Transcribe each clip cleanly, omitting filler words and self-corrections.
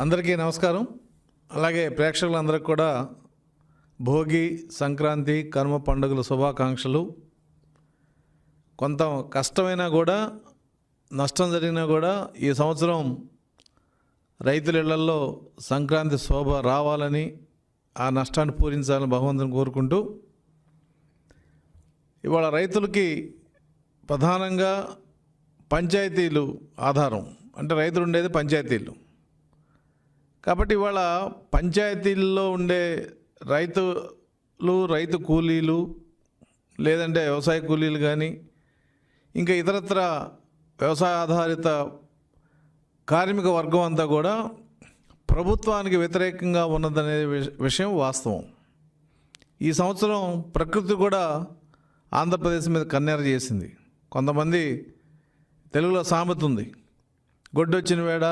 అందరికీ నమస్కారం. అలాగే ప్రేక్షకులందరికీ కూడా భోగి, సంక్రాంతి, కనుమ పండుగల శుభాకాంక్షలు. కొంత కష్టమైనా కూడా, నష్టం జరిగినా కూడా ఈ సంవత్సరం రైతుల ఇళ్లలో సంక్రాంతి శోభ రావాలని, ఆ నష్టాన్ని పూరించాలని భగవంతుని కోరుకుంటూ, ఇవాళ రైతులకి ప్రధానంగా పంచాయతీలు ఆధారం. అంటే రైతులు ఉండేది పంచాయతీలు కాబట్టి ఇవాళ పంచాయతీల్లో ఉండే రైతు కూలీలు, లేదంటే వ్యవసాయ కూలీలు కానీ, ఇంకా ఇతరత్ర వ్యవసాయ ఆధారిత కార్మిక వర్గం అంతా కూడా ప్రభుత్వానికి వ్యతిరేకంగా ఉన్నదనే విషయం వాస్తవం. ఈ సంవత్సరం ప్రకృతి కూడా ఆంధ్రప్రదేశ్ మీద కన్నెర చేసింది. కొంతమంది తెలుగులో సామెత ఉంది, గొడ్డొచ్చిన వేళ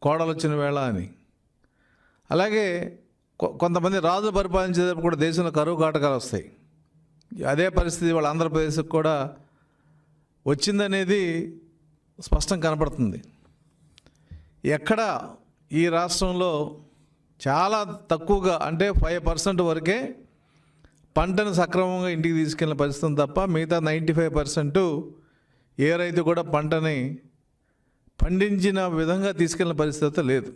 కోడలు వచ్చిన వేళ అని. అలాగే కొంతమంది రాజులు పరిపాలించేటప్పుడు కూడా దేశంలో కరువు కాటకాలు వస్తాయి. అదే పరిస్థితి వాళ్ళ ఆంధ్రప్రదేశ్కి కూడా వచ్చిందనేది స్పష్టం కనపడుతుంది. ఎక్కడ ఈ రాష్ట్రంలో చాలా తక్కువగా, అంటే 5% వరకే పంటను సక్రమంగా ఇంటికి తీసుకెళ్ళిన పరిస్థితి తప్ప మిగతా 95% ఏ రైతు కూడా పంటని పండించిన విధంగా తీసుకెళ్ళిన పరిస్థితి లేదు.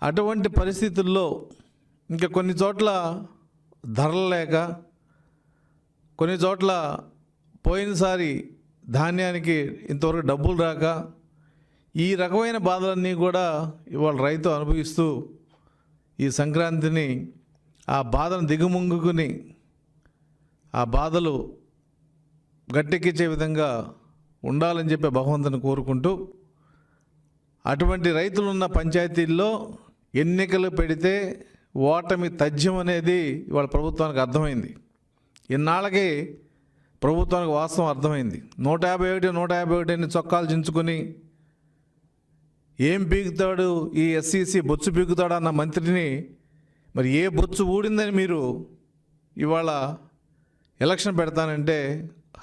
అటువంటి పరిస్థితుల్లో ఇంకా కొన్ని చోట్ల ధరలు లేక, కొన్ని చోట్ల పోయినసారి ధాన్యానికి ఇంతవరకు డబ్బులు రాక, ఈ రకమైన బాధలన్నీ కూడా ఇవాళ రైతు అనుభవిస్తూ ఈ సంక్రాంతిని ఆ బాధను దిగుముంగుకుని ఆ బాధలు గట్టెక్కించే విధంగా ఉండాలని చెప్పి భగవంతుని కోరుకుంటూ, అటువంటి రైతులున్న పంచాయతీల్లో ఎన్నికలు పెడితే ఓటమి తథ్యం అనేది ఇవాళ ప్రభుత్వానికి అర్థమైంది. ఇన్నాళ్ళకి ప్రభుత్వానికి వాస్తవం అర్థమైంది. 151 అని చొక్కాలు చించుకొని ఏం పీకుతాడు ఈ ఎస్సీసీ, బొచ్చు పీకుతాడు అన్న మంత్రిని, మరి ఏ బొచ్చు ఊడిందని మీరు ఇవాళ ఎలక్షన్ పెడతానంటే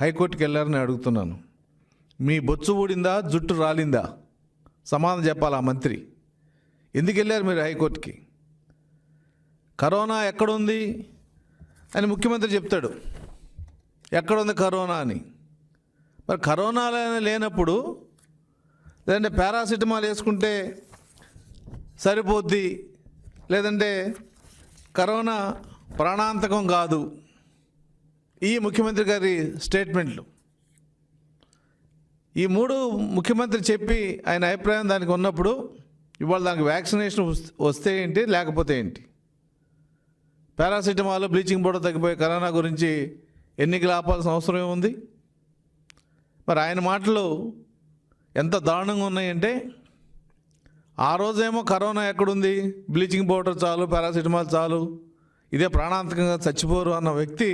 హైకోర్టుకి వెళ్ళారని అడుగుతున్నాను. మీ బొచ్చు ఊడిందా, జుట్టు రాలిందా? సమాధానం చెప్పాలి ఆ మంత్రి. ఎందుకు వెళ్ళారు మీరు హైకోర్టుకి? కరోనా ఎక్కడుంది అని ముఖ్యమంత్రి చెప్తాడు, ఎక్కడుంది కరోనా అని. మరి కరోనా లేనప్పుడు, లేదంటే పారాసిటమాల్ వేసుకుంటే సరిపోద్ది, లేదంటే కరోనా ప్రాణాంతకం కాదు, ఈ ముఖ్యమంత్రి గారి స్టేట్మెంట్లు, ఈ 3 ముఖ్యమంత్రి చెప్పి ఆయన అభిప్రాయం దానికి ఉన్నప్పుడు ఇవాళ దానికి వ్యాక్సినేషన్ వస్తే ఏంటి, లేకపోతే ఏంటి? పారాసిటమాల్, బ్లీచింగ్ పౌడర్ తగ్గిపోయే కరోనా గురించి ఎన్నికలు ఆపాల్సిన అవసరం ఏముంది? మరి ఆయన మాటలు ఎంత దారుణంగా ఉన్నాయంటే, ఆ రోజేమో కరోనా ఎక్కడుంది, బ్లీచింగ్ పౌడర్ చాలు, పారాసిటమాల్ చాలు, ఇదే ప్రాణాంతకంగా చచ్చిపోరు అన్న వ్యక్తి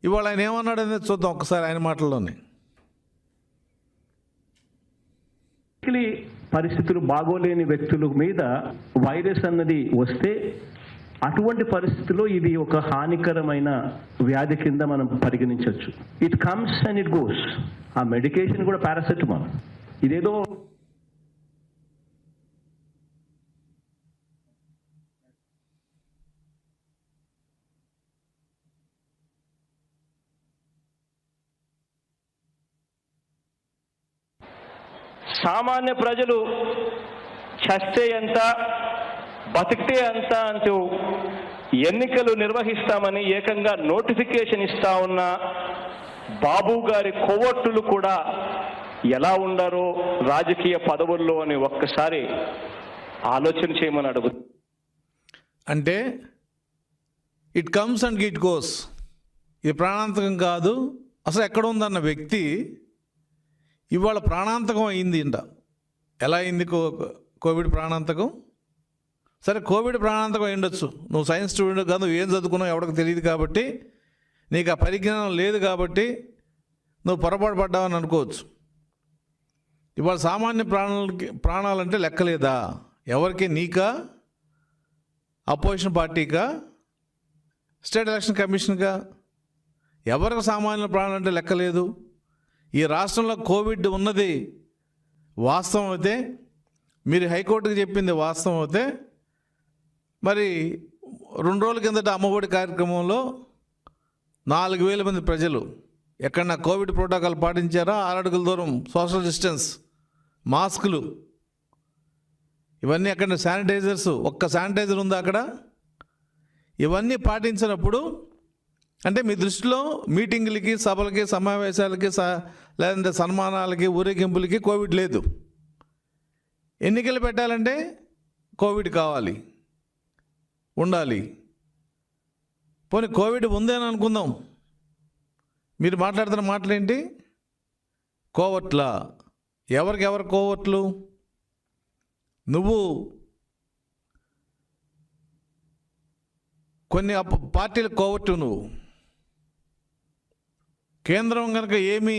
ఇవాళ ఆయన ఏమన్నాడనేది చూద్దాం ఒక్కసారి ఆయన మాటల్లోనే. పరిస్థితులు బాగోలేని వ్యక్తుల మీద వైరస్ అన్నది వస్తే, అటువంటి పరిస్థితుల్లో ఇది ఒక హానికరమైన వ్యాధి కింద మనం పరిగణించవచ్చు. It comes and it goes. ఆ మెడికేషన్ కూడా పారాసెటమాల్. ఇదేదో సామాన్య ప్రజలు చస్తే ఎంత, బతికితే ఎంత అంటూ ఎన్నికలు నిర్వహిస్తామని ఏకంగా నోటిఫికేషన్ ఇస్తా ఉన్న బాబు గారి కోవట్టులు కూడా ఎలా ఉండారో రాజకీయ పదవుల్లో అని ఒక్కసారి ఆలోచన చేయమని అడుగు. అంటే it comes and it goes, ఇది ప్రాణాంతకం కాదు, అసలు ఎక్కడ ఉందన్న వ్యక్తి ఇవాళ ప్రాణాంతకం అయింది. ఎలా అయింది కోవిడ్ ప్రాణాంతకం? సరే, కోవిడ్ ప్రాణాంతకం అయ్యుండొచ్చు, నువ్వు సైన్స్ స్టూడెంట్ కాదు, నువ్వు ఏం చదువుకున్నావు ఎవరికి తెలియదు కాబట్టి, నీకు ఆ పరిజ్ఞానం లేదు కాబట్టి నువ్వు పొరపాటు పడ్డావని అనుకోవచ్చు. ఇవాళ సామాన్య ప్రాణాలంటే లెక్కలేదా? ఎవరికి? నీకా, అపోజిషన్ పార్టీకా, స్టేట్ ఎలక్షన్ కమిషన్గా? ఎవరికి సామాన్య ప్రాణాలంటే లెక్కలేదు? ఈ రాష్ట్రంలో కోవిడ్ ఉన్నది వాస్తవం అయితే మీరు హైకోర్టుకి చెప్పింది వాస్తవం అయితే మరి 2 రోజుల కిందట అమ్మఒడి కార్యక్రమంలో 4,000 మంది ప్రజలు ఎక్కడన్నా కోవిడ్ ప్రోటోకాల్ పాటించారా? 6 అడుగుల దూరం, సోషల్ డిస్టెన్స్, మాస్కులు, ఇవన్నీ అక్కడ శానిటైజర్స్, ఒక్క శానిటైజర్ ఉందా అక్కడ? ఇవన్నీ పాటించినప్పుడు అంటే మీ దృష్టిలో మీటింగులకి, సభలకి, సమావేశాలకి, లేదంటే సన్మానాలకి, ఊరేగింపులకి కోవిడ్ లేదు. ఎన్నికలు పెట్టాలంటే కోవిడ్ కావాలి, ఉండాలి. పోనీ కోవిడ్ ఉందని అనుకుందాం, మీరు మాట్లాడుతున్న మాటలేంటి? కోవట్ల. ఎవరికి కోవట్లు? నువ్వు కొన్ని పార్టీలకు కోవట్టు. నువ్వు కేంద్రం కనుక ఏమీ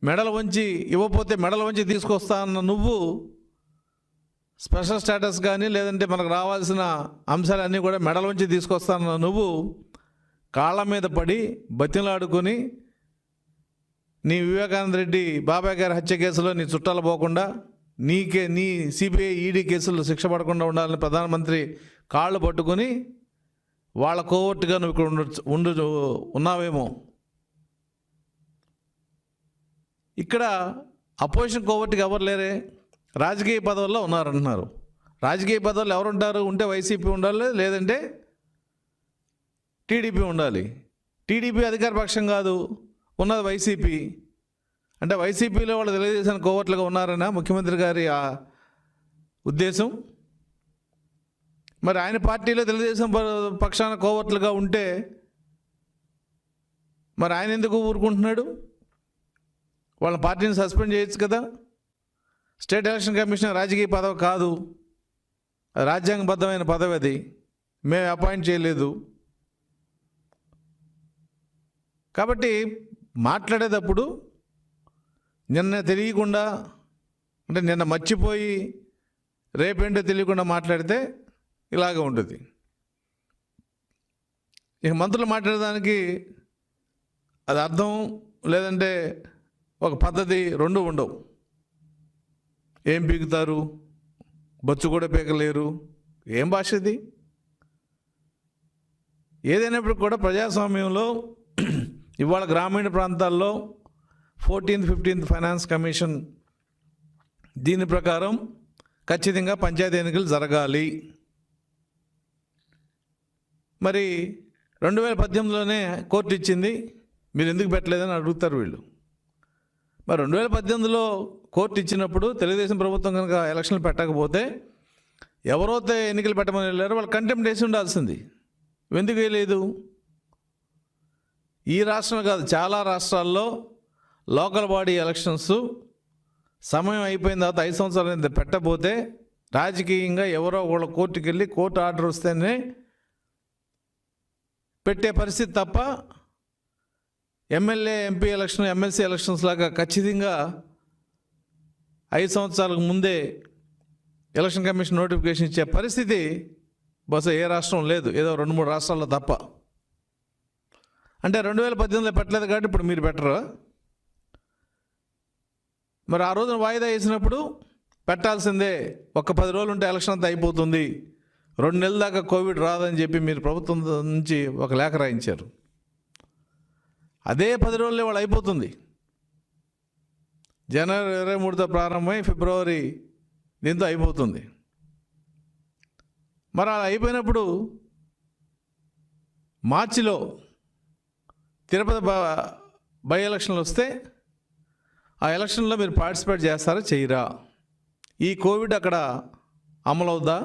మెడలు వంచి ఇవ్వకపోతే మెడలు వంచి తీసుకొస్తా అన్న నువ్వు స్పెషల్ స్టేటస్ కానీ లేదంటే మనకు రావాల్సిన అంశాలన్నీ కూడా మెడల వంచి తీసుకొస్తానన్న నువ్వు కాళ్ళ మీద పడి బతిలాడుకొని నీ వివేకానంద రెడ్డి బాబాయ్ గారి హత్య కేసులో నీ చుట్టాలు పోకుండా నీ సిబిఐ ఈడీ కేసులు శిక్ష పడకుండా ఉండాలని ప్రధానమంత్రి కాళ్ళు పట్టుకొని వాళ్ళ కోవర్టుగా నువ్వు ఇక్కడ ఉన్నావేమో. ఇక్కడ అపోజిషన్ కోవర్టుగా ఎవరు లేరే, రాజకీయ పదవుల్లో ఉన్నారంటున్నారు. రాజకీయ పదవులు ఎవరుంటారు? ఉంటే వైసీపీ ఉండాలి, లేదంటే టీడీపీ ఉండాలి. టీడీపీ అధికార పక్షం కాదు, ఉన్నది వైసీపీ. అంటే వైసీపీలో వాళ్ళు తెలుగుదేశం కోవర్టులుగా ఉన్నారన్న ముఖ్యమంత్రి గారి ఉద్దేశం. మరి ఆయన పార్టీలో తెలుగుదేశం పక్షాన కోవర్టులుగా ఉంటే మరి ఆయన ఎందుకు ఊరుకుంటున్నాడు? వాళ్ళ పార్టీని సస్పెండ్ చేయొచ్చు కదా. స్టేట్ ఎలక్షన్ కమిషన్ రాజకీయ పదవి కాదు, రాజ్యాంగబద్ధమైన పదవి. అది మేము అపాయింట్ చేయలేదు. కాబట్టి మాట్లాడేటప్పుడు నిన్న తెలియకుండా, అంటే నిన్న మర్చిపోయి రేపేంటో తెలియకుండా మాట్లాడితే ఇలాగే ఉంటుంది. ఇక మంత్రులు మాట్లాడడానికి అది అర్థం లేదంటే ఒక పద్ధతి రెండు ఉండవు. ఏం పీకుతారు? బొచ్చు కూడా పీకలేరు. ఏం భాష ఇది? ఏదైనప్పుడు కూడా ప్రజాస్వామ్యంలో ఇవాళ గ్రామీణ ప్రాంతాల్లో 14th, 15th ఫైనాన్స్ కమిషన్ దీని ప్రకారం ఖచ్చితంగా పంచాయతీ ఎన్నికలు జరగాలి. మరి 2018లోనే కోర్టు ఇచ్చింది, మీరు ఎందుకు పెట్టలేదని అడుగుతారు వీళ్ళు. మరి 2018లో కోర్టు ఇచ్చినప్పుడు తెలుగుదేశం ప్రభుత్వం కనుక ఎలక్షన్లు పెట్టకపోతే ఎవరైతే ఎన్నికలు పెట్టమని వెళ్ళారో వాళ్ళు కంటెంప్ట్ వేసి ఉండాల్సింది. ఎందుకు వేయలేదు? ఈ రాష్ట్రం కాదు, చాలా రాష్ట్రాల్లో లోకల్ బాడీ ఎలక్షన్స్ సమయం అయిపోయిన తర్వాత 5 సంవత్సరాలు పెట్టబోతే రాజకీయంగా ఎవరో వాళ్ళ కోర్టుకి వెళ్ళి కోర్టు ఆర్డర్ వస్తేనే పెట్టే పరిస్థితి తప్ప MLA, MP election, MLC elections లాగా ఖచ్చితంగా 5 సంవత్సరాలకు ముందే ఎలక్షన్ కమిషన్ నోటిఫికేషన్ ఇచ్చే పరిస్థితి బహుశా ఏ రాష్ట్రం లేదు, ఏదో 2-3 రాష్ట్రాల్లో తప్ప. అంటే 2018లో పెట్టలేదు కాబట్టి ఇప్పుడు మీరు పెట్టరు. మరి ఆ రోజున వాయిదా వేసినప్పుడు పెట్టాల్సిందే. ఒక 10 రోజులు ఉంటే ఎలక్షన్ అంతా అయిపోతుంది, 2 నెలల దాకా కోవిడ్ రాదని చెప్పి మీరు ప్రభుత్వం నుంచి ఒక లేఖ రాయించారు. అదే 10 రోజులే వాళ్ళు అయిపోతుంది. జనవరి 23తో ప్రారంభమై ఫిబ్రవరి దీంతో అయిపోతుంది. మరి అలా అయిపోయినప్పుడు మార్చిలో తిరుపతి బై ఎలక్షన్లు వస్తే ఆ ఎలక్షన్లో మీరు పార్టిసిపేట్ చేస్తారా, చేయరా? ఈ కోవిడ్ అక్కడ అమలవుద్దా?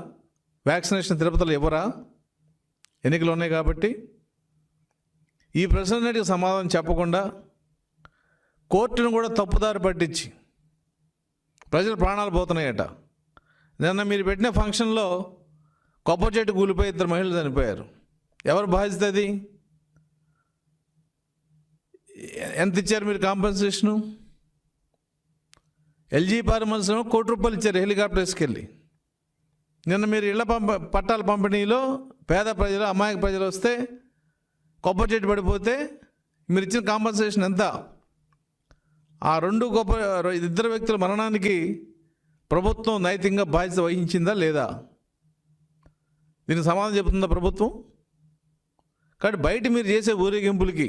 వ్యాక్సినేషన్ తిరుపతిలో ఇవ్వరా? ఎన్నికలు ఉన్నాయి కాబట్టి. ఈ ప్రశ్నకి సమాధానం చెప్పకుండా కోర్టును కూడా తప్పుదారి పట్టించి ప్రజల ప్రాణాలు పోతున్నాయట. నిన్న మీరు పెట్టిన ఫంక్షన్లో కొబ్బరి చెట్టు కూలిపోయి 2 మహిళలు చనిపోయారు. ఎవరు బాధ్యత? అది ఎంత ఇచ్చారు మీరు కాంపెన్సేషను? ఎల్జీ పార్మల్స్లో ₹1 కోటి ఇచ్చారు హెలికాప్టర్ వేసుకెళ్ళి. నిన్న మీరు ఇళ్ల పట్టాల పంపిణీలో పేద ప్రజలు, అమాయక ప్రజలు వస్తే కొబ్బరి చెట్టు పడిపోతే మీరు ఇచ్చిన కాంపెన్సేషన్ ఎంత? ఆ 2 వ్యక్తుల మరణానికి ప్రభుత్వం నైతికంగా బాధ్యత వహించిందా లేదా? దీనికి సమాధానం చెబుతుందా ప్రభుత్వం? కాబట్టి బయట మీరు చేసే ఊరేగింపులకి,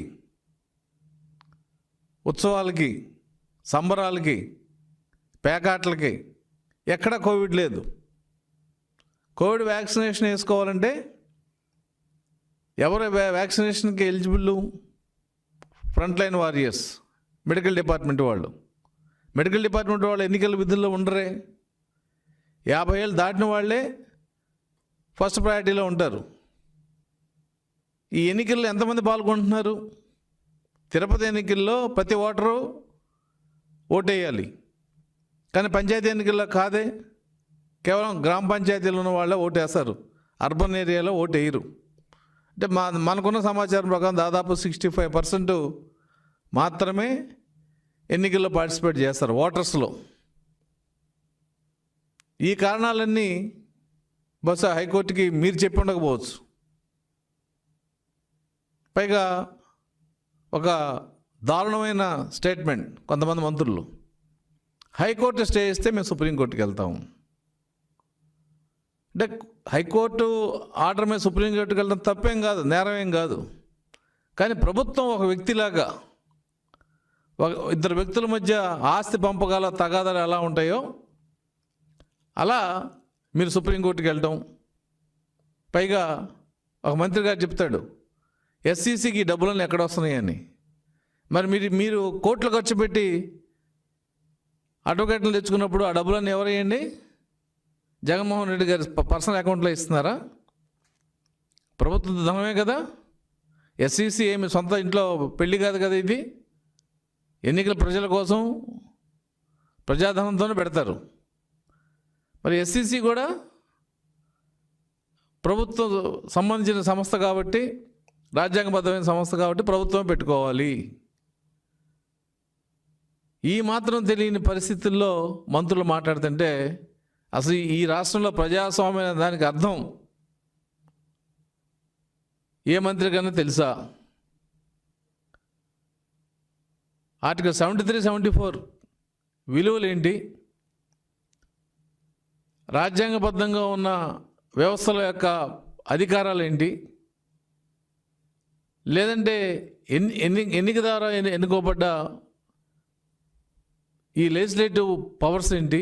ఉత్సవాలకి, సంబరాలకి, పేకాట్లకి ఎక్కడ కోవిడ్ లేదు. కోవిడ్ వ్యాక్సినేషన్ వేసుకోవాలంటే ఎవరు వ్యాక్సినేషన్కి eligible? Front line warriors, medical department వాళ్ళు. మెడికల్ డిపార్ట్మెంట్ వాళ్ళు ఎన్నికల విధుల్లో ఉండరే. 50 ఏళ్ళు దాటిన వాళ్ళే ఫస్ట్ ప్రయారిటీలో ఉంటారు. ఈ ఎన్నికల్లో ఎంతమంది పాల్గొంటున్నారు? తిరుపతి ఎన్నికల్లో ప్రతి ఓటరు ఓటేయాలి, కానీ పంచాయతీ ఎన్నికల్లో కాదే. కేవలం గ్రామ పంచాయతీలో ఉన్న వాళ్ళే ఓటేస్తారు, అర్బన్ ఏరియాలో ఓటేయరు. అంటే మనకున్న సమాచారం ప్రకారం దాదాపు 65% మాత్రమే ఎన్నికల్లో పార్టిసిపేట్ చేస్తారు ఓటర్స్లో. ఈ కారణాలన్నీ బహుశా హైకోర్టుకి మీరు చెప్పి ఉండకపోవచ్చు. పైగా ఒక దారుణమైన స్టేట్మెంట్ కొంతమంది మంత్రులు, హైకోర్టు స్టే చేస్తే మేము సుప్రీంకోర్టుకి వెళ్తాము. అంటే హైకోర్టు ఆర్డర్ మీద సుప్రీంకోర్టుకి వెళ్ళడం తప్పేం కాదు, నేరం ఏం కాదు. కానీ ప్రభుత్వం ఒక వ్యక్తిలాగా, ఇద్దరు వ్యక్తుల మధ్య ఆస్తి పంపకాల తగాదాలు ఎలా ఉంటాయో అలా మీరు సుప్రీంకోర్టుకి వెళ్ళటం. పైగా ఒక మంత్రి గారు చెప్తాడు ఎస్సీసీకి డబ్బులను ఎక్కడ వస్తున్నాయని. మరి మీరు కోట్లు ఖర్చు పెట్టి అడ్వకేట్లు తెచ్చుకున్నప్పుడు ఆ డబ్బులన్నీ ఎవరు వేయండి? జగన్మోహన్ రెడ్డి గారి పర్సనల్ అకౌంట్లో ఇస్తున్నారా? ప్రభుత్వ ధనమే కదా. ఎస్సీసీ ఏమి సొంత ఇంట్లో పెళ్ళి కాదు కదా, ఇది ఎన్నికల ప్రజల కోసం ప్రజాధనంతోనే పెడతారు. మరి ఎస్సీసీ కూడా ప్రభుత్వం సంబంధించిన సంస్థ కాబట్టి, రాజ్యాంగబద్ధమైన సంస్థ కాబట్టి ప్రభుత్వం పెట్టుకోవాలి. ఈ మాత్రం తెలియని పరిస్థితుల్లో మంత్రులు మాట్లాడుతుంటే అసలు ఈ రాష్ట్రంలో ప్రజాస్వామ్యం దానికి అర్థం ఏ మంత్రికైనా తెలుసా? ఆర్టికల్ 73, 74 విలువలు ఏంటి? రాజ్యాంగబద్ధంగా ఉన్న వ్యవస్థల యొక్క అధికారాలు ఏంటి? లేదంటే ఎన్నిక ద్వారా ఎన్నుకోబడ్డ ఈ లెజిస్లేటివ్ పవర్స్ ఏంటి?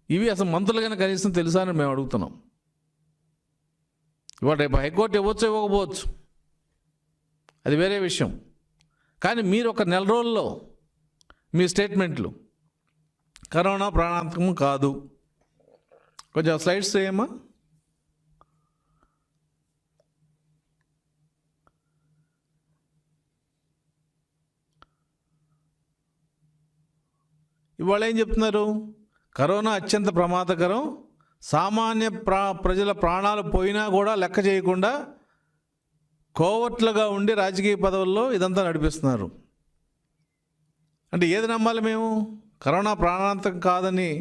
ఇవి అసలు మంత్రులుగానే కనీసం తెలుసా అని మేము అడుగుతున్నాం. ఇవాళ రేపు హైకోర్టు ఇవ్వచ్చు, ఇవ్వకపోవచ్చు, అది వేరే విషయం. కానీ మీరు ఒక నెల రోజుల్లో మీ స్టేట్మెంట్లు కరోనా ప్రాణాంతకం కాదు. కొంచెం స్లైడ్స్ చేయమ్మా. ఇవాళ ఏం చెప్తున్నారు? కరోనా అత్యంత ప్రమాదకరం, సామాన్య ప్రజల ప్రాణాలు పోయినా కూడా లెక్క చేయకుండా కోవట్లుగా ఉండి రాజకీయ పదవుల్లో ఇదంతా నడిపిస్తున్నారు. అంటే ఏది నమ్మాలి మేము? కరోనా ప్రాణాంతకం కాదని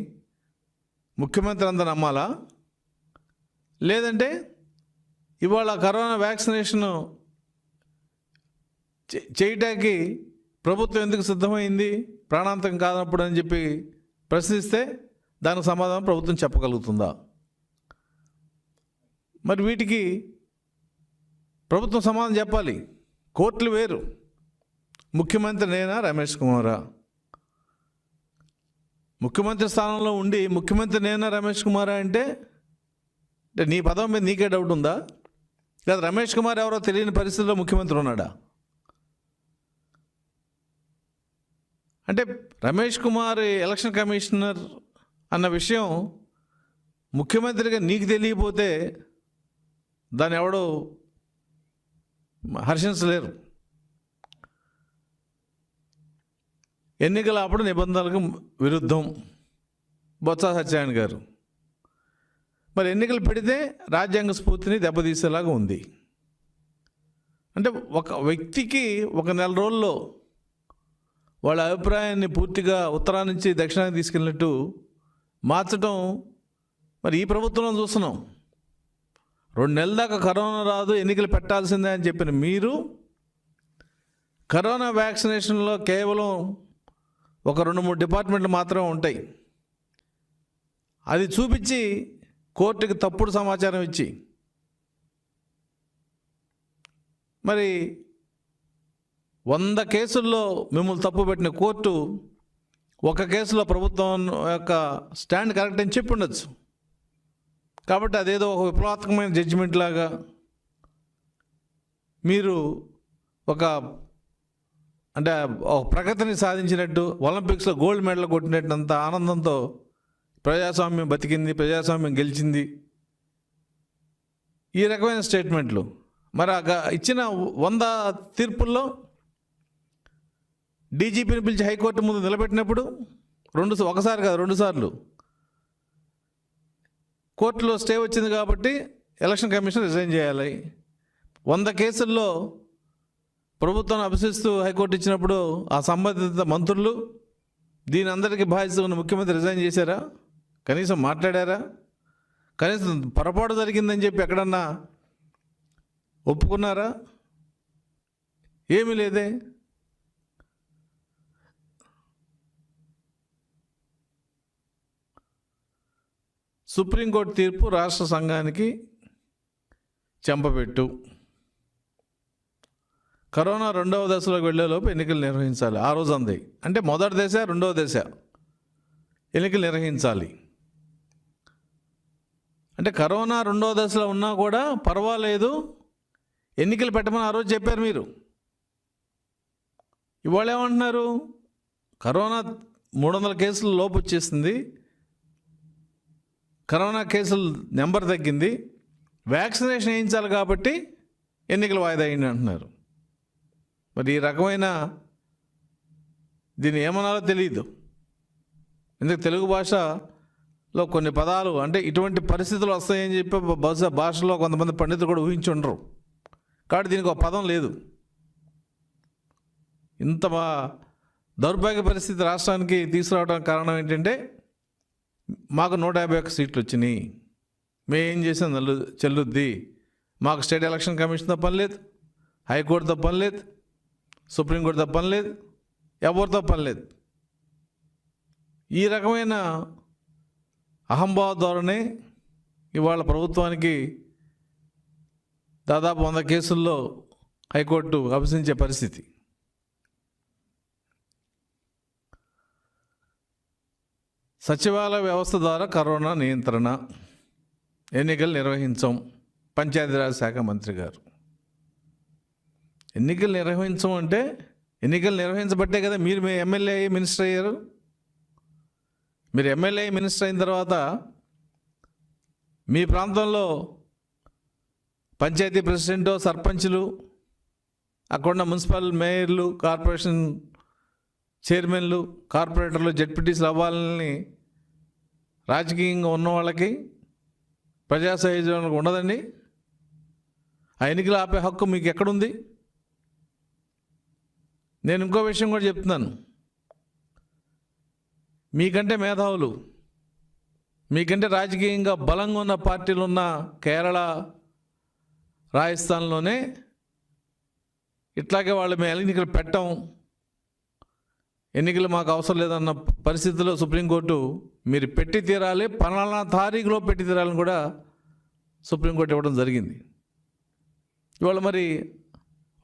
ముఖ్యమంత్రి అంతా నమ్మాలా? లేదంటే ఇవాళ కరోనా వ్యాక్సినేషన్ చేయటానికి ప్రభుత్వం ఎందుకు సిద్ధమైంది ప్రాణాంతకం కాదన్నప్పుడు అని చెప్పి ప్రశ్నిస్తే దానికి సమాధానం ప్రభుత్వం చెప్పగలుగుతుందా? మరి వీటికి ప్రభుత్వం సమాధానం చెప్పాలి. కోర్టులు వేరు, ముఖ్యమంత్రి నేనా రమేష్ కుమారా? ముఖ్యమంత్రి స్థానంలో ఉండి ముఖ్యమంత్రి నేనా రమేష్ కుమారా అంటే నీ పదం మీద నీకే డౌట్ ఉందా? లేదా రమేష్ కుమార్ ఎవరో తెలియని పరిస్థితుల్లో ముఖ్యమంత్రి ఉన్నాడా? అంటే రమేష్ కుమార్ ఎలక్షన్ కమిషనర్ అన్న విషయం ముఖ్యమంత్రిగా నీకు తెలియకపోతే దాన్ని ఎవడో హర్షించలేరు. ఎన్నికల అప్పుడు నిబంధనలకు విరుద్ధం బొత్స సత్యనారాయణ గారు. మరి ఎన్నికలు పెడితే రాజ్యాంగ స్ఫూర్తిని దెబ్బతీసేలాగా ఉంది. అంటే ఒక వ్యక్తికి ఒక నెల రోజుల్లో వాళ్ళ అభిప్రాయాన్ని పూర్తిగా ఉత్తరా నుంచి దక్షిణానికి తీసుకెళ్ళినట్టు మార్చడం మరి ఈ ప్రభుత్వంలో చూస్తున్నాం. 2 నెలల దాకా కరోనా రాదు, ఎన్నికలు పెట్టాల్సిందే అని చెప్పిన మీరు కరోనా వ్యాక్సినేషన్లో కేవలం ఒక 2-3 డిపార్ట్మెంట్లు మాత్రమే ఉంటాయి. అది చూపించి కోర్టుకి తప్పుడు సమాచారం ఇచ్చి మరి 100 కేసుల్లో మిమ్మల్ని తప్పుపెట్టిన కోర్టు ఒక కేసులో ప్రభుత్వం యొక్క స్టాండ్ కరెక్ట్ అని చెప్పి ఉండొచ్చు. కాబట్టి అదేదో ఒక విప్లవాత్మకమైన జడ్జిమెంట్ లాగా మీరు ఒక ప్రగతిని సాధించినట్టు, ఒలింపిక్స్లో గోల్డ్ మెడల్ కొట్టినట్టు ఆనందంతో ప్రజాస్వామ్యం బతికింది, ప్రజాస్వామ్యం గెలిచింది, ఈ రకమైన స్టేట్మెంట్లు. మరి ఇచ్చిన 100 తీర్పుల్లో డీజీపీని పిలిచి హైకోర్టు ముందు నిలబెట్టినప్పుడు ఒకసారి కాదు 2 సార్లు కోర్టులో స్టే వచ్చింది కాబట్టి ఎలక్షన్ కమిషన్ రిజైన్ చేయాలి. 100 కేసుల్లో ప్రభుత్వాన్ని అభిశిస్తూ హైకోర్టు ఇచ్చినప్పుడు ఆ సంబంధిత మంత్రులు దీని అందరికీ బాధ్యత ఉన్న ముఖ్యమంత్రి రిజైన్ చేశారా? కనీసం మాట్లాడారా? కనీసం పొరపాటు జరిగిందని చెప్పి ఎక్కడన్నా ఒప్పుకున్నారా? ఏమీ లేదే. సుప్రీంకోర్టు తీర్పు రాష్ట్ర సంఘానికి చెంపపెట్టు. కరోనా 2వ దశలోకి వెళ్ళేలోపు ఎన్నికలు నిర్వహించాలి. ఆ రోజు అంది. అంటే మొదటి దశ, 2వ దశ ఎన్నికలు నిర్వహించాలి. అంటే కరోనా 2వ దశలో ఉన్నా కూడా పర్వాలేదు, ఎన్నికలు పెట్టమని ఆ రోజు చెప్పారు మీరు. ఇవాళ ఏమంటున్నారు? కరోనా 300 కేసుల లోపు వచ్చేసింది, కరోనా కేసుల నెంబర్ తగ్గింది, వ్యాక్సినేషన్ వేయించాలి కాబట్టి ఎన్నికలు వాయిదా అయింది అంటున్నారు. మరి ఈ రకమైన దీన్ని ఏమనాలో తెలియదు. ఎందుకు తెలుగు భాషలో కొన్ని పదాలు అంటే ఇటువంటి పరిస్థితులు వస్తాయని చెప్పి బహుశా భాషలో కొంతమంది పండితులు కూడా ఊహించి ఉండరు. కాబట్టి దీనికి ఒక పదం లేదు. ఇంత దౌర్భాగ్య పరిస్థితి రాష్ట్రానికి తీసుకురావడానికి కారణం ఏంటంటే మాకు 151 సీట్లు వచ్చినాయి, మేము ఏం చేసాం చెల్లుద్ది, మాకు స్టేట్ ఎలక్షన్ కమిషన్తో పని లేదు, హైకోర్టుతో పని లేదు, సుప్రీంకోర్టుతో పని లేదు, ఎవరితో పని లేదు. ఈ రకమైన అహంభావ ధోరణి ఇవాళ ప్రభుత్వానికి దాదాపు 100 కేసుల్లో హైకోర్టు అభ్యసించే పరిస్థితి. సచివాలయ వ్యవస్థ ద్వారా కరోనా నియంత్రణ, ఎన్నికలు నిర్వహించాం. పంచాయతీరాజ్ శాఖ మంత్రి గారు ఎన్నికలు నిర్వహించం అంటే ఎన్నికలు నిర్వహించబట్టే కదా మీరు మీ ఎమ్మెల్యే మినిస్టర్ అయ్యారు. మీరు ఎమ్మెల్యే మినిస్టర్ అయిన తర్వాత మీ ప్రాంతంలో పంచాయతీ ప్రెసిడెంటు, సర్పంచులు, అక్కడున్న మున్సిపల్ మేయర్లు, కార్పొరేషన్ చైర్మన్లు, కార్పొరేటర్లు, జెడ్పీటీసీలు అవ్వాలని రాజకీయంగా ఉన్న వాళ్ళకి, ప్రజా సహజంగా ఉండదండి. ఆ ఎన్నికలు ఆపే హక్కు మీకు ఎక్కడుంది? నేను ఇంకో విషయం కూడా చెప్తున్నాను. మీకంటే మేధావులు, మీకంటే రాజకీయంగా బలంగా ఉన్న పార్టీలు ఉన్న కేరళ, రాజస్థాన్లోనే ఇట్లాగే వాళ్ళు మేము ఎన్నికలు పెట్టాం, ఎన్నికలు మాకు అవసరం లేదన్న పరిస్థితుల్లో సుప్రీంకోర్టు మీరు పెట్టి తీరాలి, పలానా తారీఖులో పెట్టి తీరాలని కూడా సుప్రీంకోర్టు ఇవ్వడం జరిగింది. ఇవాళ మరి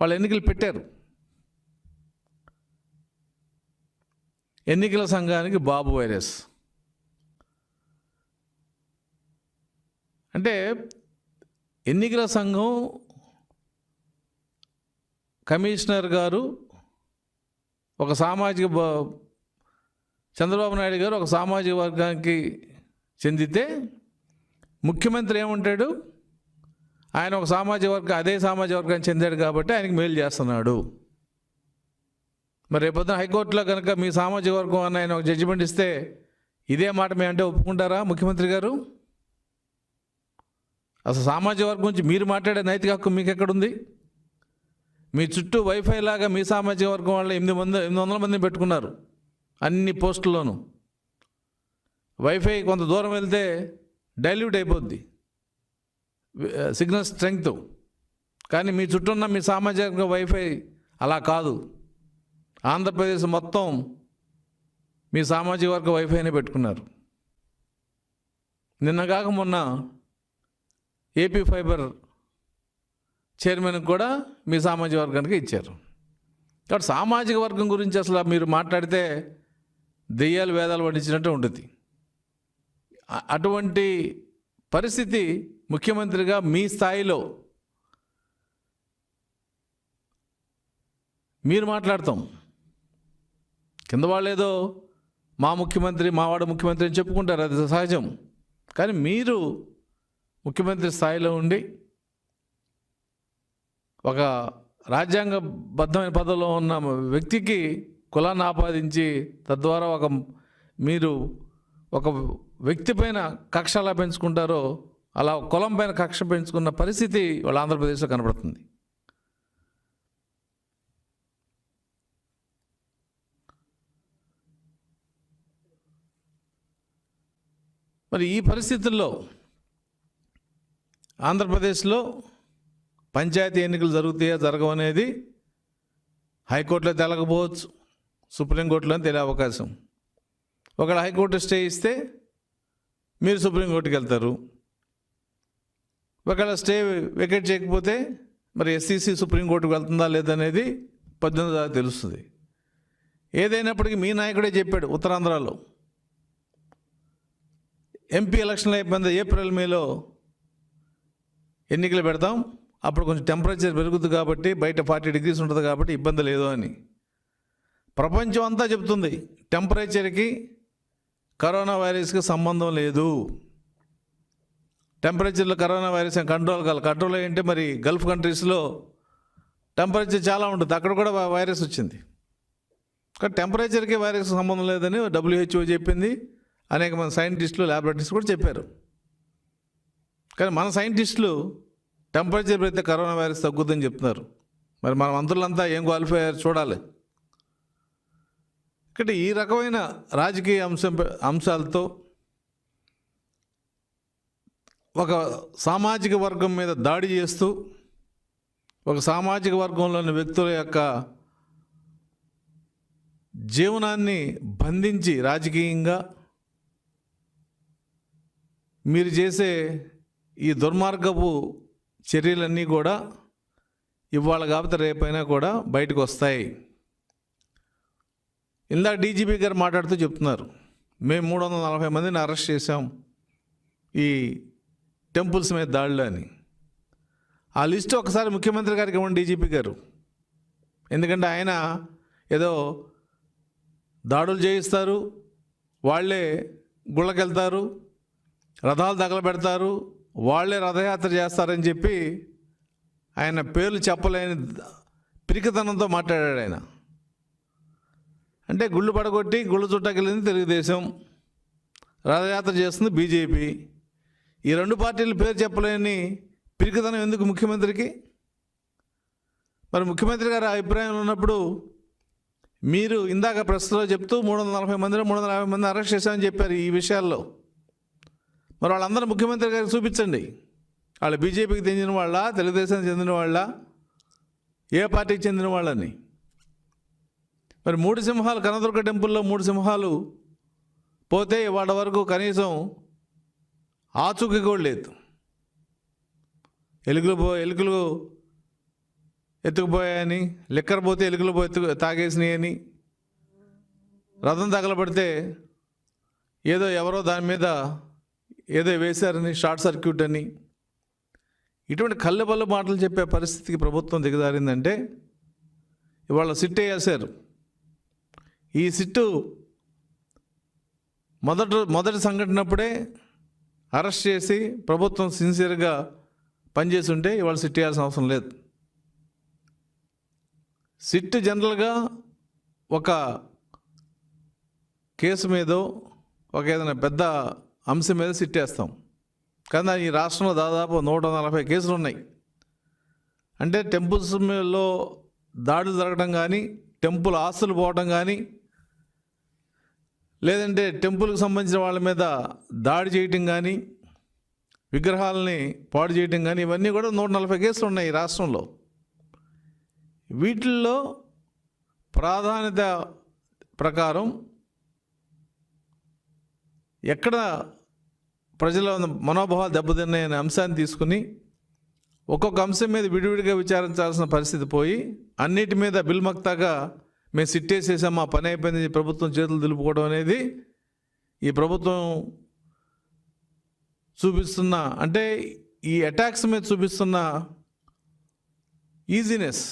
వాళ్ళు ఎన్నికలు పెట్టారు. ఎన్నికల సంఘానికి బాబు వైరస్ అంటే ఎన్నికల సంఘం కమిషనర్ గారు ఒక సామాజిక చంద్రబాబు నాయుడు గారు ఒక సామాజిక వర్గానికి చెందితే ముఖ్యమంత్రి ఏమంటాడు? ఆయన ఒక అదే సామాజిక వర్గానికి చెందాడు కాబట్టి ఆయనకి మేలు చేస్తున్నాడు. మరి రేపొద్దున హైకోర్టులో కనుక మీ సామాజిక వర్గం అని ఆయన ఒక జడ్జిమెంట్ ఇస్తే ఇదే మాట మేము అంటే ఒప్పుకుంటారా ముఖ్యమంత్రి గారు? అసలు సామాజిక వర్గం గురించి మీరు మాట్లాడే నైతిక హక్కు మీకు ఎక్కడుంది? మీ చుట్టూ వైఫై లాగా మీ సామాజిక వర్గం వాళ్ళు 800 మందిని పెట్టుకున్నారు అన్ని పోస్టుల్లోనూ. వైఫై కొంత దూరం వెళ్తే డైల్యూట్ అయిపోద్ది సిగ్నల్ స్ట్రెంగ్త్. కానీ మీ చుట్టూ ఉన్న మీ సామాజిక వర్గం వైఫై అలా కాదు. ఆంధ్రప్రదేశ్ మొత్తం మీ సామాజిక వర్గ వైఫైనే పెట్టుకున్నారు. నిన్నగాక మొన్న ఏపీ ఫైబర్ చైర్మన్కి కూడా మీ సామాజిక వర్గానికి ఇచ్చారు. కాబట్టి సామాజిక వర్గం గురించి అసలు మీరు మాట్లాడితే దెయ్యాలు వేదాలు వడ్డించినట్టు ఉంటుంది. అటువంటి పరిస్థితి ముఖ్యమంత్రిగా మీ స్థాయిలో మీరు మాట్లాడతాం. కింద వాళ్ళేదో మా ముఖ్యమంత్రి మావాడు ముఖ్యమంత్రి అని చెప్పుకుంటారు, అది సహజం. కానీ మీరు ముఖ్యమంత్రి స్థాయిలో ఉండి ఒక రాజ్యాంగబద్ధమైన పదవిలో ఉన్న వ్యక్తికి కులాన్ని ఆపాదించి తద్వారా మీరు ఒక వ్యక్తి పైన కక్ష ఎలా పెంచుకుంటారో అలా కులం పైన కక్ష పెంచుకున్న పరిస్థితి వాళ్ళ ఆంధ్రప్రదేశ్లో కనబడుతుంది. మరి ఈ పరిస్థితుల్లో ఆంధ్రప్రదేశ్లో పంచాయతీ ఎన్నికలు జరుగుతాయా జరగవనేది హైకోర్టులో తేలకపోవచ్చు, సుప్రీంకోర్టులో తెలియ అవకాశం. ఒకవేళ హైకోర్టు స్టే ఇస్తే మీరు సుప్రీంకోర్టుకి వెళ్తారు. ఒకవేళ స్టే వెకేట్ చేయకపోతే మరి ఎస్సీసీ సుప్రీంకోర్టుకు వెళ్తుందా లేదనేది 18 తెలుస్తుంది. ఏదైనప్పటికీ మీ నాయకుడే చెప్పాడు, ఉత్తరాంధ్రలో ఎంపీ ఎలక్షన్లు అయిపోయింది, ఏప్రిల్ మేలో ఎన్నికలు పెడతాం, అప్పుడు కొంచెం టెంపరేచర్ పెరుగుతుంది కాబట్టి బయట 40 degrees ఉంటుంది కాబట్టి ఇబ్బంది లేదు అని. ప్రపంచం అంతా చెప్తుంది టెంపరేచర్కి కరోనా వైరస్కి సంబంధం లేదు. టెంపరేచర్లో కరోనా వైరస్ కంట్రోల్ ఏంటంటే మరి గల్ఫ్ కంట్రీస్లో టెంపరేచర్ చాలా ఉంటుంది, అక్కడ కూడా వైరస్ వచ్చింది. కానీ టెంపరేచర్కి వైరస్ సంబంధం లేదని WHO చెప్పింది, అనేక మంది సైంటిస్టులు ల్యాబొరేటరీస్ కూడా చెప్పారు. కానీ మన సైంటిస్టులు టెంపరేచర్ పెడితే కరోనా వైరస్ తగ్గుతుందని చెప్తున్నారు. మరి మన మంత్రులంతా ఏం క్వాలిఫై అయ్యారు చూడాలి. ఇక్కడ ఈ రకమైన రాజకీయ అంశాలతో ఒక సామాజిక వర్గం మీద దాడి చేస్తూ ఒక సామాజిక వర్గంలోని వ్యక్తుల యొక్క జీవనాన్ని బంధించి రాజకీయంగా మీరు చేసే ఈ దుర్మార్గపు చర్యలన్నీ కూడా ఇవాళ కాకపోతే రేపైనా కూడా బయటకు వస్తాయి. ఇందాక డీజీపీ గారు మాట్లాడుతూ చెప్తున్నారు, మేము 340 మందిని అరెస్ట్ చేశాం ఈ టెంపుల్స్ మీద దాడులు అని. ఆ లిస్టు ఒకసారి ముఖ్యమంత్రి గారికి ఇవ్వండి డీజీపీ గారు. ఎందుకంటే ఆయన ఏదో దాడులు చేయిస్తారు, వాళ్ళే గుళ్ళకెళ్తారు, రథాలు తగలబెడతారు, వాళ్ళే రథయాత్ర చేస్తారని చెప్పి ఆయన పేర్లు చెప్పలేని పిరికితనంతో మాట్లాడాడు ఆయన. అంటే గుళ్ళు పడగొట్టి గుళ్ళు చుట్టకెళ్ళింది తెలుగుదేశం, రథయాత్ర చేస్తుంది బీజేపీ. ఈ రెండు పార్టీల పేరు చెప్పలేని పిరికితనం ఎందుకు ముఖ్యమంత్రికి? మరి ముఖ్యమంత్రి గారు అభిప్రాయం ఉన్నప్పుడు మీరు ఇందాక ప్రెస్లో చెప్తూ 340 మంది అరెస్ట్ చేశామని చెప్పారు ఈ విషయాల్లో. మరి వాళ్ళందరూ ముఖ్యమంత్రి గారికి చూపించండి. వాళ్ళు బీజేపీకి చెందిన వాళ్ళ, తెలుగుదేశానికి చెందిన వాళ్ళ, ఏ పార్టీకి చెందిన వాళ్ళని. మరి 3 సింహాలు కనదుర్గ టెంపుల్లో 3 సింహాలు పోతే వాళ్ళ వరకు కనీసం ఆచూకీ కూడా లేదు. ఎలుకలు ఎత్తుకుపోయాయని, లిక్కర్ పోతే ఎలుకలు తాగేసినాయని, రథం తగలబడితే ఏదో ఎవరో దాని మీద ఏదో వేశారని, షార్ట్ సర్క్యూట్ అని, ఇటువంటి కళ్ళబల్లు మాటలు చెప్పే పరిస్థితికి ప్రభుత్వం దిగజారిందంటే ఇవాళ సిట్ వేశారు. ఈ సిట్టు మొదటి సంఘటనప్పుడే అరెస్ట్ చేసి ప్రభుత్వం సిన్సియర్గా పనిచేసి ఉంటే ఇవాళ సిట్ వేయాల్సిన అవసరం లేదు. సిట్ జనరల్గా ఒక కేసు మీదో ఒక ఏదైనా పెద్ద అంశం మీద సిట్ వేస్తాం. కానీ ఈ రాష్ట్రంలో దాదాపు 140 కేసులు ఉన్నాయి. అంటే టెంపుల్స్లో దాడులు జరగడం కానీ, టెంపుల్ ఆస్తులు పోవడం కానీ, లేదంటే టెంపుల్కి సంబంధించిన వాళ్ళ మీద దాడి చేయటం కానీ, విగ్రహాలని పాడు చేయటం కానీ, ఇవన్నీ కూడా 140 కేసులు ఉన్నాయి ఈ రాష్ట్రంలో. వీటిల్లో ప్రాధాన్యత ప్రకారం ఎక్కడ ప్రజల మనోభావాలు దెబ్బతిన్నాయనే అంశాన్ని తీసుకుని ఒక్కొక్క అంశం మీద విడివిడిగా విచారించాల్సిన పరిస్థితి పోయి అన్నిటి మీద బిల్మక్తాగా మేము సిట్టేసేసాం, మా పని అయిపోయింది, ప్రభుత్వం చేతులు దులుపుకోవడం అనేది ఈ ప్రభుత్వం చూపిస్తున్న, అంటే ఈ అటాక్స్ మీద చూపిస్తున్న ఈజీనెస్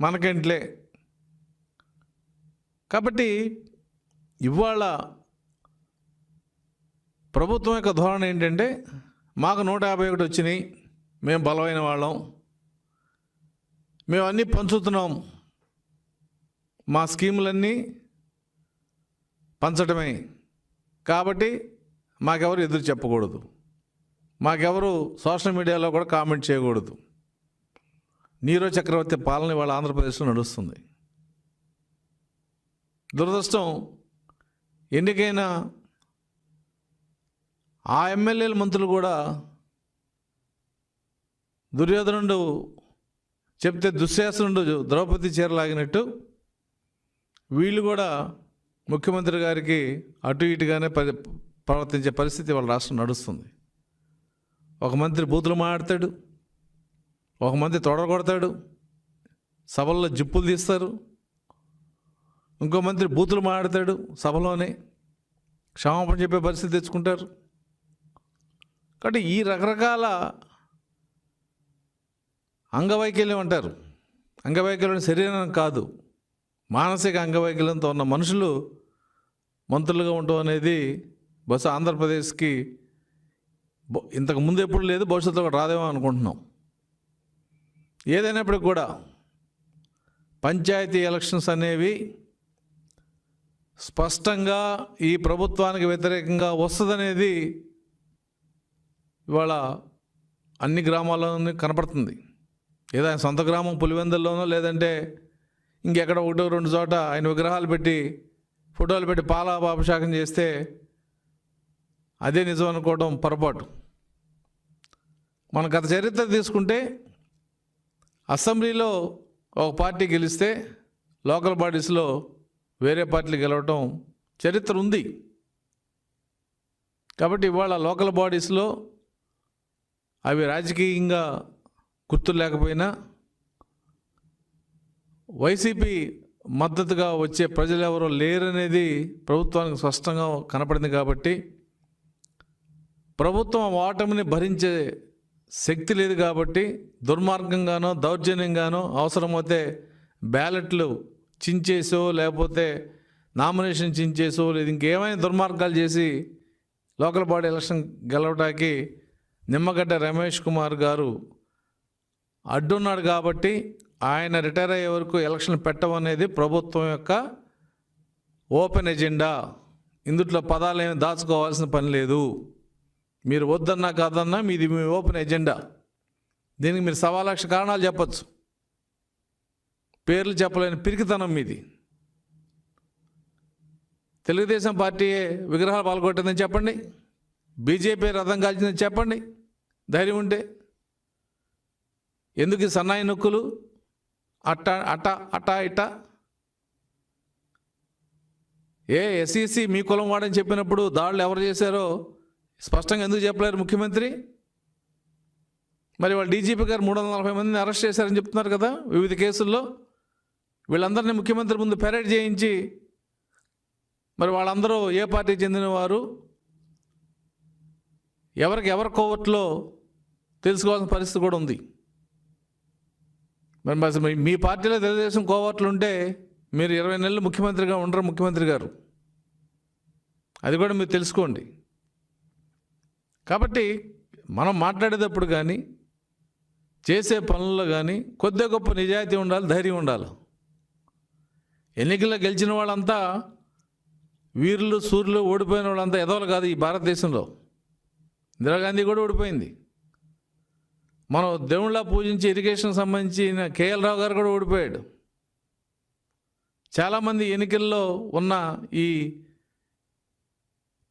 మనకేంట్లే. కాబట్టి ఇవాళ ప్రభుత్వం యొక్క ధోరణి ఏంటంటే మాకు 151 వచ్చినాయి, మేము బలమైన వాళ్ళం, మేము అన్నీ పంచుతున్నాం, మా స్కీములన్నీ పంచడమే, కాబట్టి మాకెవరు ఎదురు చెప్పకూడదు, మాకెవరు సోషల్ మీడియాలో కూడా కామెంట్ చేయకూడదు. నీరో చక్రవర్తి పాలన ఇవాళ ఆంధ్రప్రదేశ్లో నడుస్తుంది. దురదృష్టం, ఎన్నికైన ఆ ఎమ్మెల్యేల మంత్రులు కూడా దుర్యోధనుడు చెప్తే దుశ్శాసనుడు ద్రౌపది చీరలాగినట్టు వీళ్ళు కూడా ముఖ్యమంత్రి గారికి అటు ఇటుగానే ప్రవర్తించే పరిస్థితి వాళ్ళ రాష్ట్రం నడుస్తుంది. ఒక మంత్రి బూతులు మాట్లాడతాడు, ఒక మంత్రి తొడగొడతాడు, సభల్లో జిప్పులు తీస్తారు, ఇంకో మంత్రి బూతులు మాట్లాడతాడు, సభలోనే క్షమాపణ చెప్పే పరిస్థితి తెచ్చుకుంటారు. కాబట్టి ఈ రకరకాల అంగవైకల్యం అంటారు, అంగవైకల్యం శరీరం కాదు, మానసిక అంగవైకల్యంతో ఉన్న మనుషులు మంత్రులుగా ఉండడం అనేది బహుశా ఆంధ్రప్రదేశ్కి ఇంతకు ముందు ఎప్పుడు లేదు, భవిష్యత్తులో కూడా రాదేమో అనుకుంటున్నాం. ఏదైనప్పటికి కూడా పంచాయతీ ఎలక్షన్స్ అనేవి స్పష్టంగా ఈ ప్రభుత్వానికి వ్యతిరేకంగా వస్తుందనేది ఇవాళ అన్ని గ్రామాల్లోనూ కనపడుతుంది. ఏదో ఆయన సొంత గ్రామం పులివెందుల్లోనో లేదంటే ఇంకెక్కడ 1-2 చోట ఆయన విగ్రహాలు పెట్టి ఫోటోలు పెట్టి పాలాభిషేకం చేస్తే అదే నిజం అనుకోవడం పొరపాటు. మన గత చరిత్ర తీసుకుంటే అసెంబ్లీలో ఒక పార్టీ గెలిస్తే లోకల్ బాడీస్లో వేరే పార్టీలు గెలవటం చరిత్ర ఉంది. కాబట్టి ఇవాళ లోకల్ బాడీస్లో అవి రాజకీయంగా గుర్తులు లేకపోయినా వైసీపీ మద్దతుగా వచ్చే ప్రజలు ఎవరో లేరనేది ప్రభుత్వానికి స్పష్టంగా కనపడింది. కాబట్టి ప్రభుత్వం ఓటమిని భరించే శక్తి లేదు. కాబట్టి దుర్మార్గంగానో దౌర్జన్యంగానో అవసరమైతే బ్యాలెట్లు చించేసో లేకపోతే నామినేషన్ చించేసో లేదు ఇంకేమైనా దుర్మార్గాలు చేసి లోకల్ బాడీ ఎలక్షన్ గెలవడానికి నిమ్మగడ్డ రమేష్ కుమార్ గారు అడ్డున్నాడు. కాబట్టి ఆయన రిటైర్ అయ్యే వరకు ఎలక్షన్ పెట్టమనేది ప్రభుత్వం యొక్క ఓపెన్ ఎజెండా. ఇందుట్లో పదాలు ఏమి దాచుకోవాల్సిన పని లేదు. మీరు వద్దన్నా కాదన్నా మీది మీ ఓపెన్ ఎజెండా. దీనికి మీరు 1,00,000 కారణాలు చెప్పచ్చు, పేర్లు చెప్పలేని పిరికితనం మీది. తెలుగుదేశం పార్టీ విగ్రహాలు పాల్గొట్టిందని చెప్పండి, బీజేపీ రథం కాల్చిందని చెప్పండి ధైర్యం ఉంటే. ఎందుకు ఈ సన్నాయి నొక్కులు అట్టా ఇట్టా? ఎస్ఈసి మీ కులం వాడని చెప్పినప్పుడు దాడులు ఎవరు చేశారో స్పష్టంగా ఎందుకు చెప్పలేరు ముఖ్యమంత్రి? మరి వాళ్ళు డీజీపీ గారు 340 మందిని అరెస్ట్ చేశారని చెప్తున్నారు కదా వివిధ కేసుల్లో. వీళ్ళందరినీ ముఖ్యమంత్రి ముందు పెరేడ్ చేయించి మరి వాళ్ళందరూ ఏ పార్టీకి చెందినవారు, ఎవరి కోవట్లో తెలుసుకోవాల్సిన పరిస్థితి కూడా ఉంది. మరి మీ పార్టీలో తెలుగుదేశం కోవట్లు ఉంటే మీరు 20 నెలలు ముఖ్యమంత్రిగా ఉండరు ముఖ్యమంత్రి గారు, అది కూడా మీరు తెలుసుకోండి. కాబట్టి మనం మాట్లాడేటప్పుడు కానీ చేసే పనుల్లో కానీ కొద్దిగా గొప్ప నిజాయితీ ఉండాలి, ధైర్యం ఉండాలి. ఎన్నికల్లో గెలిచిన వాళ్ళంతా వీరులు సూర్యులు, ఓడిపోయిన వాళ్ళంతా ఎదవలు కాదు. ఈ భారతదేశంలో ఇందిరాగాంధీ కూడా ఓడిపోయింది. మనం దేవుళ్ళ పూజించి ఇరిగేషన్ సంబంధించిన కేఎల్ రావు గారు కూడా ఓడిపోయాడు. చాలామంది ఎన్నికల్లో ఉన్న ఈ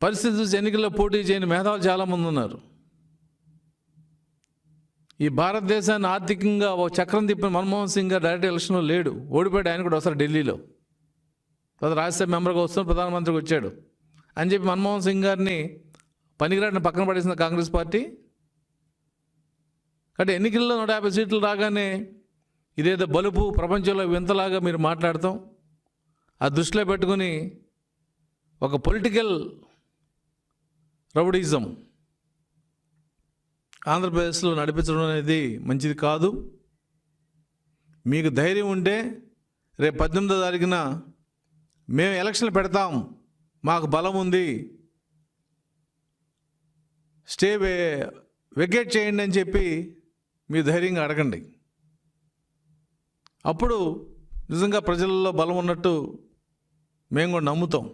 పరిస్థితి చూసి ఎన్నికల్లో పోటీ చేయని మేధావులు చాలామంది ఉన్నారు. ఈ భారతదేశాన్ని ఆర్థికంగా ఒక చక్రం తిప్పిన మన్మోహన్ సింగ్ గారు డైరెక్ట్ ఎలక్షన్లో లేడు, ఓడిపోయాడు. ఆయన కూడా వస్తారు ఢిల్లీలో, తర్వాత రాజ్యసభ మెంబర్గా వస్తున్న ప్రధానమంత్రికి వచ్చాడు అని చెప్పి మన్మోహన్ సింగ్ గారిని పనికిరాటిని పక్కన పడేసిన కాంగ్రెస్ పార్టీ. కాబట్టి ఎన్నికల్లో 150 సీట్లు రాగానే ఇదేదో బలుపు ప్రపంచంలో వింతలాగా మీరు మాట్లాడతాం, ఆ దృష్టిలో పెట్టుకుని ఒక పొలిటికల్ రౌడీజం ఆంధ్రప్రదేశ్లో నడిపించడం అనేది మంచిది కాదు. మీకు ధైర్యం ఉంటే రేపు 18వ తారీఖున మేము ఎలక్షన్లు పెడతాం, మాకు బలం ఉంది, స్టే వెకేట్ చేయండి అని చెప్పి మీరు ధైర్యంగా అడగండి. అప్పుడు నిజంగా ప్రజల్లో బలం ఉన్నట్టు మేము కూడా నమ్ముతాం.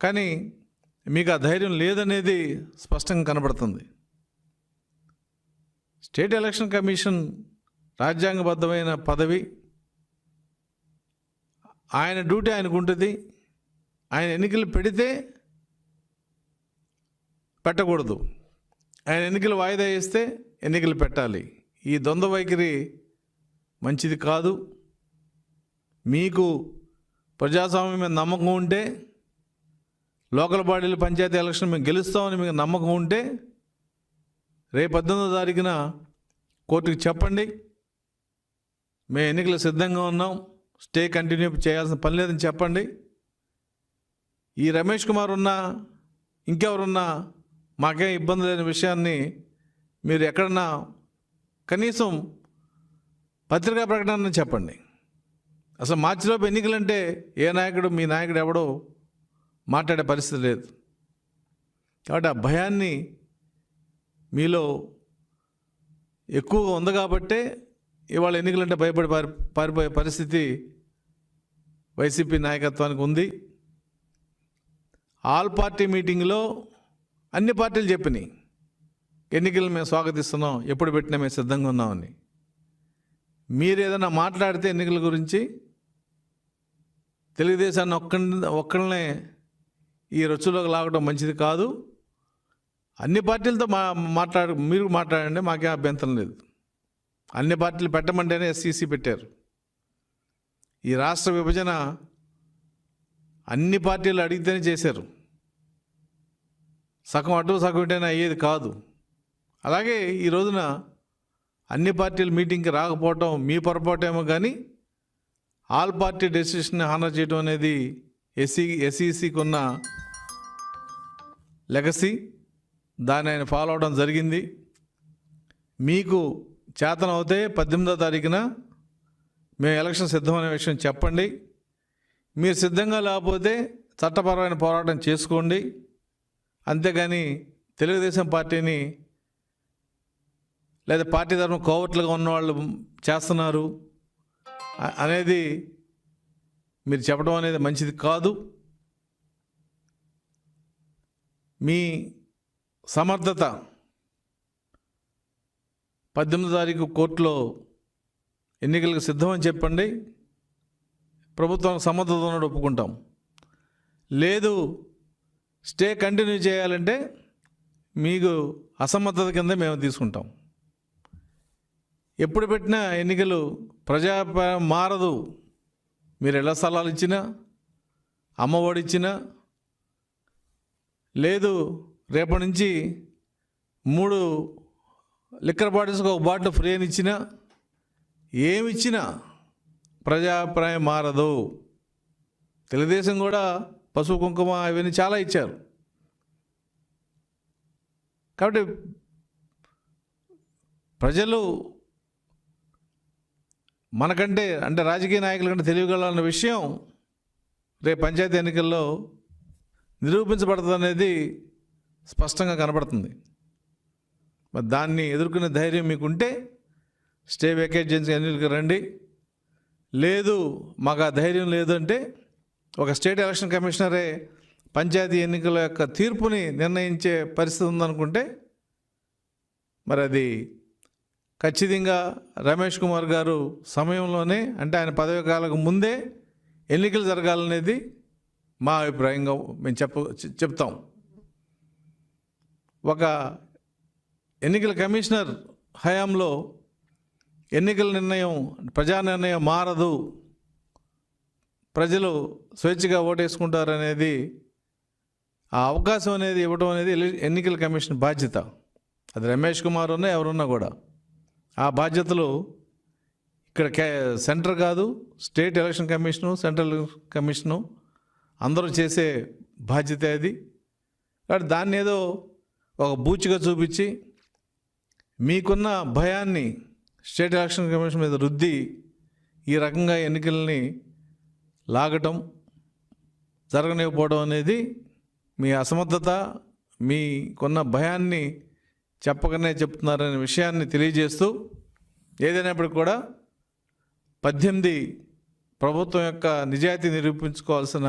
కానీ మీకు ఆ ధైర్యం లేదనేది స్పష్టంగా కనబడుతుంది. స్టేట్ ఎలక్షన్ కమిషన్ రాజ్యాంగబద్ధమైన పదవి, ఆయన డ్యూటీ ఆయనకు ఉంటుంది. ఆయన ఎన్నికలు పెడితే పెట్టకూడదు, ఆయన ఎన్నికలు వాయిదా వేస్తే ఎన్నికలు పెట్టాలి. ఈ ద్వంద్వ వైఖరి మంచిది కాదు. మీకు ప్రజాస్వామ్యం మీద నమ్మకం ఉంటే, లోకల్ బాడీలు పంచాయతీ ఎలక్షన్ మేము గెలుస్తామని మీకు నమ్మకం ఉంటే రేపు 18వ తారీఖున కోర్టుకి చెప్పండి, మేము ఎన్నికలు సిద్ధంగా ఉన్నాం, స్టే కంటిన్యూ చేయాల్సిన పని లేదని చెప్పండి. ఈ రమేష్ కుమార్ ఉన్నా ఇంకెవరున్నా మాకేం ఇబ్బంది లేని విషయాన్ని మీరు ఎక్కడన్నా కనీసం పత్రికా ప్రకటన చెప్పండి. అసలు మార్చిలోపు ఎన్నికలంటే ఏ నాయకుడు, మీ నాయకుడు ఎవడో మాట్లాడే పరిస్థితి లేదు. కాబట్టి ఆ భయాన్ని మీలో ఎక్కువగా ఉంది కాబట్టే ఇవాళ ఎన్నికలంటే భయపడి పారిపోయే పరిస్థితి వైసీపీ నాయకత్వానికి ఉంది. ఆల్ పార్టీ మీటింగ్లో అన్ని పార్టీలు చెప్పినాయి, ఎన్నికలను మేము స్వాగతిస్తున్నాం, ఎప్పుడు పెట్టినా మేము సిద్ధంగా ఉన్నామని. మీరు ఏదైనా మాట్లాడితే ఎన్నికల గురించి తెలుగుదేశాన్ని ఒక్కళ్ళనే ఈ రొచ్చులోకి లాగడం మంచిది కాదు. అన్ని పార్టీలతో మీరు మాట్లాడండి, మాకేం అభ్యంతరం లేదు. అన్ని పార్టీలు పెట్టమంటేనే ఎస్సీసీ పెట్టారు. ఈ రాష్ట్ర విభజన అన్ని పార్టీలు అడిగితేనే చేశారు, సగం అటు సగం ఇటైనా అయ్యేది కాదు. అలాగే ఈ రోజున అన్ని పార్టీలు మీటింగ్కి రాకపోవటం మీ పొరపాటేమో, కానీ ఆల్ పార్టీ డెసిషన్ని హానర్ చేయడం అనేది ఎస్ఈసికి ఉన్న లెగసీ. దాన్ని ఆయన ఫాలో అవడం జరిగింది. మీకు చేతనం అవుతే 18వ తారీఖున మేము ఎలక్షన్ సిద్ధమనే విషయం చెప్పండి. మీరు సిద్ధంగా లేకపోతే చట్టపరమైన పోరాటం చేసుకోండి. అంతేగాని తెలుగుదేశం పార్టీని లేదా పార్టీ తరఫున కోవట్లుగా ఉన్నవాళ్ళు చేస్తున్నారు అనేది మీరు చెప్పడం అనేది మంచిది కాదు. మీ సమర్థత 18వ తారీఖు కోర్టులో ఎన్నికలకు సిద్ధమని చెప్పండి. ప్రభుత్వానికి సమర్థత ఉన్నట్టు ఒప్పుకుంటాం. లేదు స్టే కంటిన్యూ చేయాలంటే మీకు అసమర్థత కింద మేము తీసుకుంటాం. ఎప్పుడు పెట్టినా ఎన్నికలు మారదు. మీరు ఇళ్ల స్థలాలు ఇచ్చినా, అమ్మఒడి ఇచ్చినా, లేదు రేపటి నుంచి 3 లిక్కర్ బాటిల్స్కి ఒక బాటిల్ ఫ్రీ అని ఇచ్చినా, ఏమిచ్చినా ప్రజాభిప్రాయం మారదు. తెలుగుదేశం కూడా పసుపు కుంకుమ ఇవన్నీ చాలా ఇచ్చారు. కాబట్టి ప్రజలు మనకంటే అంటే రాజకీయ నాయకుల కంటే తెలియగలన్న విషయం రేపు పంచాయతీ ఎన్నికల్లో నిరూపించబడుతుంది అనేది స్పష్టంగా కనబడుతుంది. మరి దాన్ని ఎదుర్కొనే ధైర్యం మీకుంటే స్టే వెకేట్ చేసి ఎన్నికలకు రండి. లేదు మాకు ఆ ధైర్యం లేదంటే ఒక స్టేట్ ఎలక్షన్ కమిషనరే పంచాయతీ ఎన్నికల యొక్క తీర్పుని నిర్ణయించే పరిస్థితి ఉందనుకుంటే మరి అది ఖచ్చితంగా రమేష్ కుమార్ గారు సమయంలోనే, అంటే ఆయన పదవి కాలకు ముందే ఎన్నికలు జరగాలనేది మా అభిప్రాయంగా మేము చెప్తాం. ఒక ఎన్నికల కమిషనర్ హయాంలో ఎన్నికల నిర్ణయం, ప్రజా నిర్ణయం మారదు, ప్రజలు స్వేచ్ఛగా ఓటేసుకుంటారనేది ఆ అవకాశం అనేది ఇవ్వడం అనేది ఎన్నికల కమిషన్ బాధ్యత. అది రమేష్ కుమార్ ఉన్నా ఎవరున్నా కూడా ఆ బాధ్యతలు ఇక్కడ సెంటర్ కాదు, state election commission, central commission అందరూ చేసే బాధ్యత అది. కాబట్టి దాన్ని ఏదో ఒక బూచిగా చూపించి మీకున్న భయాన్ని స్టేట్ ఎలక్షన్ కమిషన్ మీద రుద్ది ఈ రకంగా ఎన్నికల్ని లాగటం, జరగనివ్వకపోవడం అనేది మీ అసమర్థత, మీకున్న భయాన్ని చెప్పకనే చెప్తున్నారనే విషయాన్ని తెలియజేస్తూ, ఏదైనప్పటికీ కూడా 18 ప్రభుత్వం యొక్క నిజాయితీ నిరూపించుకోవాల్సిన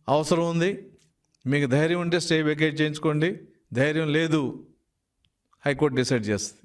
అవసరం ఉంది. మీకు ధైర్యం ఉంటే స్టే వెకేట్ చేయించుకోండి, ధైర్యం లేదు హైకోర్టు డిసైడ్ చేస్తుంది.